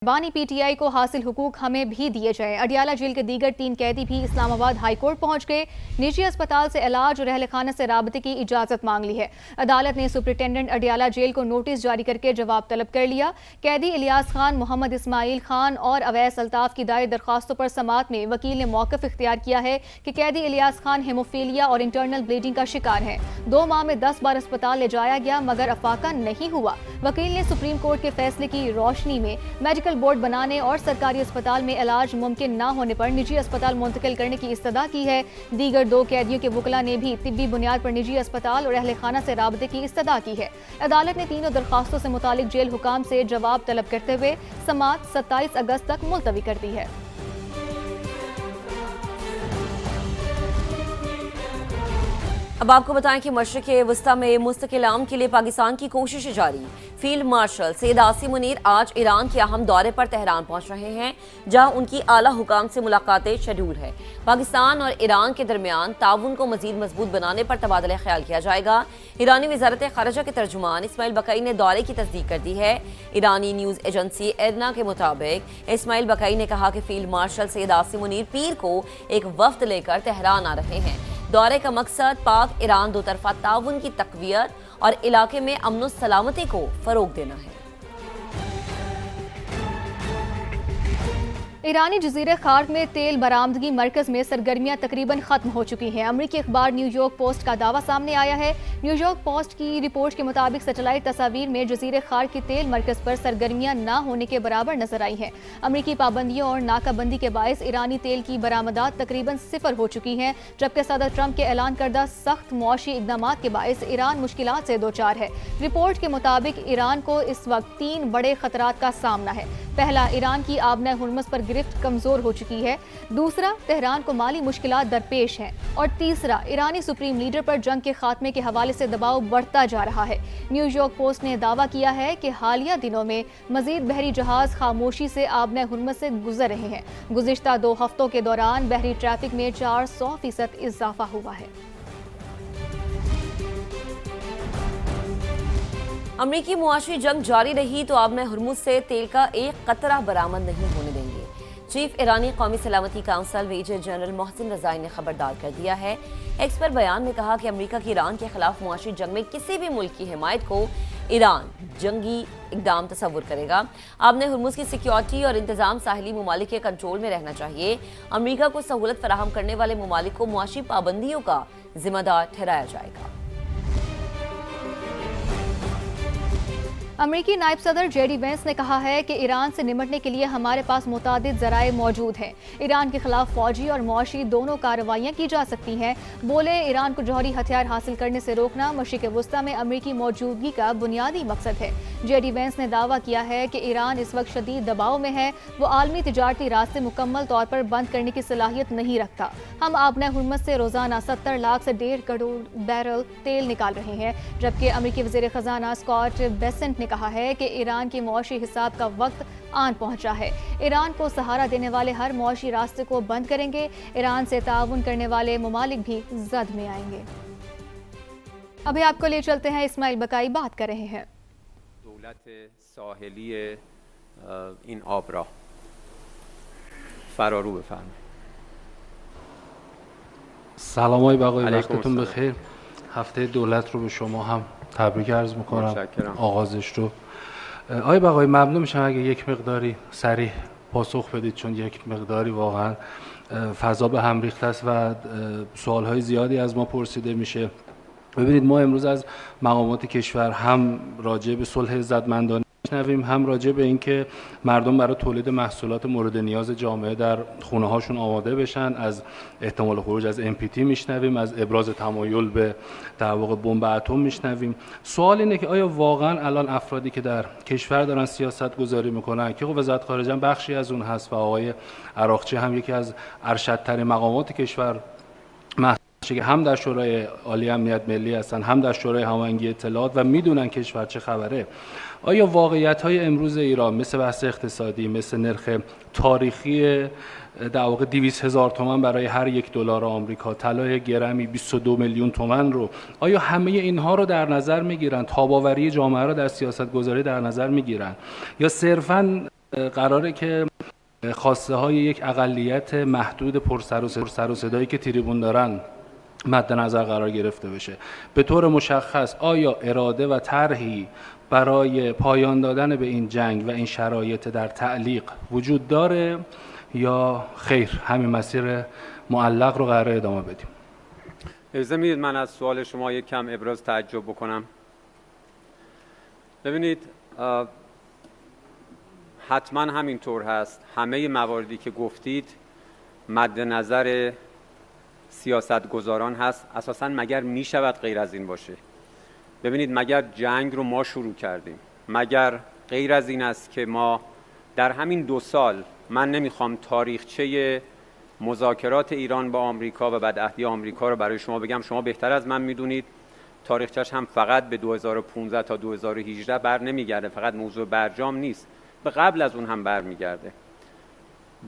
बानी पीटीआई को हासिल हुकूक हमें भी दिए जाएं। अडियाला जेल के दीगर 3 कैदी भी इस्लामाबाद हाई कोर्ट पहुंच गए। निजी अस्पताल से इलाज और रहलखाना से राबते की इजाजत मांग ली है। अदालत ने सुप्रिंटेंडेंट अडियाला जेल को नोटिस जारी करके जवाब तलब कर लिया। कैदी इलियास खान, मोहम्मद इस्माइल खान और अवैस अल्ताफ की दायर दरखास्तों पर समाअत में वकील ने मौक़िफ़ इख्तियार किया है कि कैदी इलियास खान हेमोफीलिया और इंटरनल ब्लीडिंग का शिकार है। 2 माह में 10 बार अस्पताल ले जाया गया मगर अफाका नहीं हुआ। वकील ने सुप्रीम कोर्ट के फैसले की रोशनी में मेडिकल बोर्ड बनाने और सरकारी अस्पताल में इलाज मुमकिन न होने पर निजी अस्पताल मुंतकिल करने की इस्तदा की है। दीगर 2 कैदियों के वकला ने भी तिब्बी बुनियाद पर निजी अस्पताल और अहलखाना से राबते की इस्तदा की है। अदालत ने तीनों दरखास्तों से मुतालिक जेल हुकाम से जवाब तलब करते हुए समाअत 27 अगस्त तक मुलतवी कर दी है। अब आपको बताएं कि मशरिक़ वस्ता में मुस्तकिल अमन के लिए पाकिस्तान की कोशिश जारी। फील्ड मार्शल सैयद आसिम मुनीर आज ईरान के अहम दौरे पर तेहरान पहुंच रहे हैं, जहां उनकी आला हुकाम से मुलाकातें शेड्यूल है। पाकिस्तान और ईरान के दरमियान ताउन को मजीद मजबूत बनाने पर तबादला ख्याल किया जाएगा। ईरानी वज़ारत ख़ारिजा के तर्जुमान इस्माइल बकाई ने दौरे की तस्दीक कर दी है। ईरानी न्यूज़ एजेंसी एरना के मुताबिक इस्माइल बकाई ने कहा कि फील्ड मार्शल सैयद आसिम मुनीर पीर को एक वफ्द लेकर तेहरान आ रहे हैं। दौरे का मकसद पाक ईरान दो तरफा ताउन की तक़वियत और इलाके में अमन और सलामती को फ़रोग़ देना है। ईरानी जजीरे खार्क में तेल बरामदगी मरकज में सरगर्मियां तकरीबन खत्म हो चुकी हैं। अमरीकी अखबार न्यूयॉर्क पोस्ट का दावा सामने आया है। न्यूयॉर्क पोस्ट की रिपोर्ट के मुताबिक सैटेलाइट तस्वीर में जजीरे खार्क की तेल मरकज पर सरगर्मियां न होने के बराबर नजर आई हैं। अमरीकी पाबंदियों और नाकाबंदी के बायस ईरानी तेल की बरामदात तकरीबन 0 हो चुकी हैं, जबकि सदर ट्रंप के ऐलान करदा सख्त मुआशी इकदाम के बायस ईरान मुश्किलात से दो चार है। रिपोर्ट के मुताबिक ईरान को इस वक्त 3 बड़े खतरात का सामना है। पहला, ईरान की आबना हुर्मुज़ पर गिरफ्त कमजोर हो चुकी है। दूसरा, तेहरान को माली मुश्किलात दरपेश हैं। और तीसरा, ईरानी सुप्रीम लीडर पर जंग के खात्मे के हवाले से दबाव बढ़ता जा रहा है। न्यूयॉर्क पोस्ट ने दावा किया है कि हालिया दिनों में मजीद बहरी जहाज खामोशी से आबना हुर्मुज़ से गुजर रहे हैं। गुज़िश्ता 2 हफ्तों के दौरान बहरी ट्रैफिक में 400% इजाफा हुआ है। अमरीकी मुआशी जंग जारी रही तो आबना हुर्मुज़ से तेल का एक कतरा बरामद नहीं होने देंगे। चीफ ईरानी कौमी सलामती काउंसिल मेजर जनरल मोहसिन रज़ाई ने खबरदार कर दिया है। एक्स पर बयान में कहा कि अमेरिका की ईरान के खिलाफ मुआशी जंग में किसी भी मुल्क की हिमायत को ईरान जंगी इकदाम तस्वुर करेगा। आबना हुर्मुज़ की सिक्योरिटी और इंतजाम साहिली ममालिक के कंट्रोल में रहना चाहिए। अमेरिका को सहूलत फराहम करने वाले ममालिक को मुआशी पाबंदियों का जिम्मेदार ठहराया जाएगा। अमेरिकी नायब सदर जेडी वेंस ने कहा है कि ईरान से निपटने के लिए हमारे पास मुतादिद ज़राए मौजूद हैं। ईरान के खिलाफ फौजी और मुआशी दोनों कार्रवाइयाँ की जा सकती हैं। बोले, ईरान को जौहरी हथियार हासिल करने से रोकना मशरिक़ वस्ता में अमेरिकी मौजूदगी का बुनियादी मकसद है। जेडी वेंस ने दावा किया है कि ईरान इस वक्त शदीद दबाव में है। वो आलमी तिजारती रास्ते मुकम्मल तौर पर बंद करने की सलाहियत नहीं रखता। हम आबना हुर्मुज़ से रोज़ाना 70 लाख से 1.5 करोड़ बैरल तेल निकाल रहे हैं। जबकि अमेरिकी वज़ीर ख़जाना स्कॉट बेसेंट ने कहा है कि ईरान के मुआशी हिसाब का वक्त आन पहुंचा है। ईरान को सहारा देने वाले हर मुआशी रास्ते को बंद करेंगे। ईरान से ताउन करने वाले ममालिक भी जद में आएंगे। अभी आपको ले चलते हैं, इस्माइल बकाई बात कर रहे हैं। दौलत साहिली इन आब را فرارو بفرمایید. سلام های بقایی، وقتتون بخیر. هفته دولت رو به شما هم تبریک عرض میکنم، آغازش رو. آقای بقایی، ممنون میشم اگه یک مقداری سریع پاسخ بدید، چون یک مقداری واقعا فضا به هم ریخته است و سوالهای زیادی از ما پرسیده میشه. ببینید، ما امروز از مقامات کشور هم راجع به صلح عزتمندانه میشنویم، هم راجع به اینکه مردم برای تولید محصولات مورد نیاز جامعه در خونه هاشون آماده بشن. از احتمال خروج از NPT میشنویم، از ابراز تمایل به در واقع بمب اتم میشنویم. سوال اینه که آیا واقعا الان افرادی که در کشور دارن سیاست گذاری میکنن که وزارت خارجه بخشی از اون هست و آقای عراقچی هم یکی از ارشدترین مقامات کشور که هم در شورای عالی امنیت ملی هستن، هم در شورای هماهنگی اطلاعات و میدونن کشور چه خبره، آیا واقعیت‌های امروز ایران مثل بحث اقتصادی، مثل نرخ تاریخی در واقع 200,000 تومان برای هر $1 آمریکا، طلای گرمی 22 میلیون تومان رو، آیا همه اینها رو در نظر میگیرن؟ تاب‌آوری جامعه رو در سیاست گذاری در نظر میگیرن یا صرفاً قراره که خواسته های یک اقلیت محدود پرسر و صدایی که تریبون دارن مد نظر قرار گرفته بشه. به طور مشخص آیا اراده و طرحی برای پایان دادن به این جنگ و این شرایط در تعلیق وجود داره یا خیر همین مسیر معلق رو قرار ادامه بدیم؟ اجازه میدید من از سوال شما یک کم ابراز تعجب بکنم. ببینید حتما همینطور هست، همه مواردی که گفتید مد نظر سیاستگزاران هست. اساساً مگر می شود غیر از این باشه؟ ببینید مگر جنگ رو ما شروع کردیم؟ مگر غیر از این است که ما در همین 2 سال، من نمیخوام تاریخچه مذاکرات ایران با آمریکا و بدعهدی آمریکا رو برای شما بگم، شما بهتر از من میدونید، تاریخچه‌اش هم فقط به 2015 تا 2018 بر نمیگرده، فقط موضوع برجام نیست، به قبل از اون هم برمیگرده.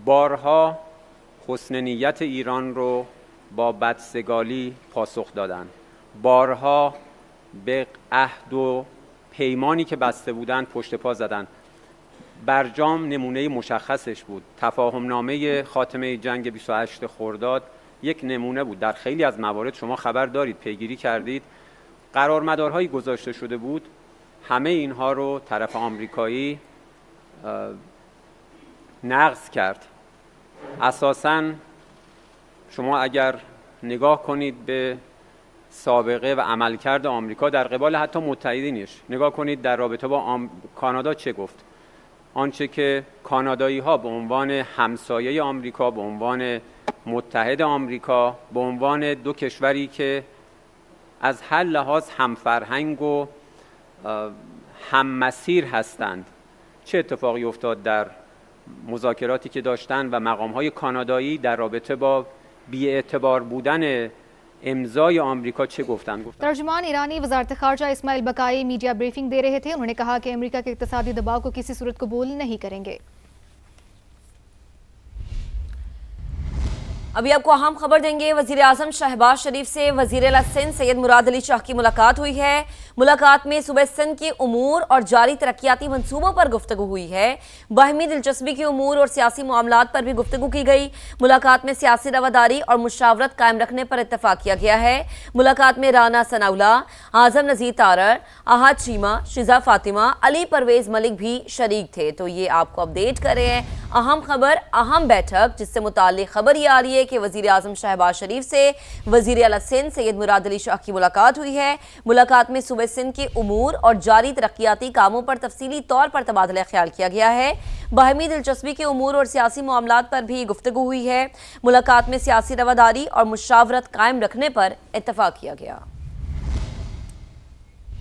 بارها حسن نیت ایران رو با بدسگالی پاسخ دادن، بارها به عهد و پیمانی که بسته بودن پشت پا زدن. برجام نمونه مشخصش بود. تفاهم نامه خاتمه جنگ 28 خرداد یک نمونه بود. در خیلی از موارد شما خبر دارید، پیگیری کردید، قرارمدارهایی گذاشته شده بود، همه اینها رو طرف آمریکایی نقض کرد. اساساً شما اگر نگاه کنید به سابقه و عملکرد آمریکا در قبال حتی متحدینش، نگاه کنید در رابطه با کانادا چه گفت. آنچه که کانادایی ها به عنوان همسایه آمریکا، به عنوان متحد آمریکا، به عنوان 2 کشوری که از هر لحاظ هم فرهنگ و هم مسیر هستند، چه اتفاقی افتاد در مذاکراتی که داشتن و مقام‌های کانادایی در رابطه با بی‌اعتبار بودن امضای آمریکا چه گفتن؟ ترجمان ایرانی وزارت خارجہ اسماعیل بقائی میڈیا بریفنگ دے رہے تھے. انہوں نے کہا کہ امریکہ کے اقتصادی دباؤ کو کسی صورت قبول نہیں کریں گے. ابھی آپ کو اہم خبر دیں گے. وزیر اعظم شہباز شریف سے وزیر اعلیٰ سندھ سید مراد علی شاہ کی ملاقات ہوئی ہے. ملاقات میں صوبہ سندھ کے امور اور جاری ترقیاتی منصوبوں پر گفتگو ہوئی ہے. باہمی دلچسپی کے امور اور سیاسی معاملات پر بھی گفتگو کی گئی. ملاقات میں سیاسی رواداری اور مشاورت قائم رکھنے پر اتفاق کیا گیا ہے. ملاقات میں رانا ثناءاللہ، اعظم نذیر تارڑ، احد چیمہ، شزا فاطمہ، علی پرویز ملک بھی شریک تھے. تو یہ آپ کو اپڈیٹ کر رہے ہیں اہم خبر، اہم بیٹھک، جس سے متعلق خبر یہ آ رہی ہے کہ وزیر اعظم شہباز شریف سے وزیر اعلیٰ سندھ سید مراد علی شاہ کی ملاقات ہوئی ہے. ملاقات میں صوبہ سندھ کے امور اور جاری ترقیاتی کاموں پر تفصیلی طور پر تبادلہ خیال کیا گیا ہے. باہمی دلچسپی کے امور اور سیاسی معاملات پر بھی گفتگو ہوئی ہے. ملاقات میں سیاسی رواداری اور مشاورت قائم رکھنے پر اتفاق کیا گیا.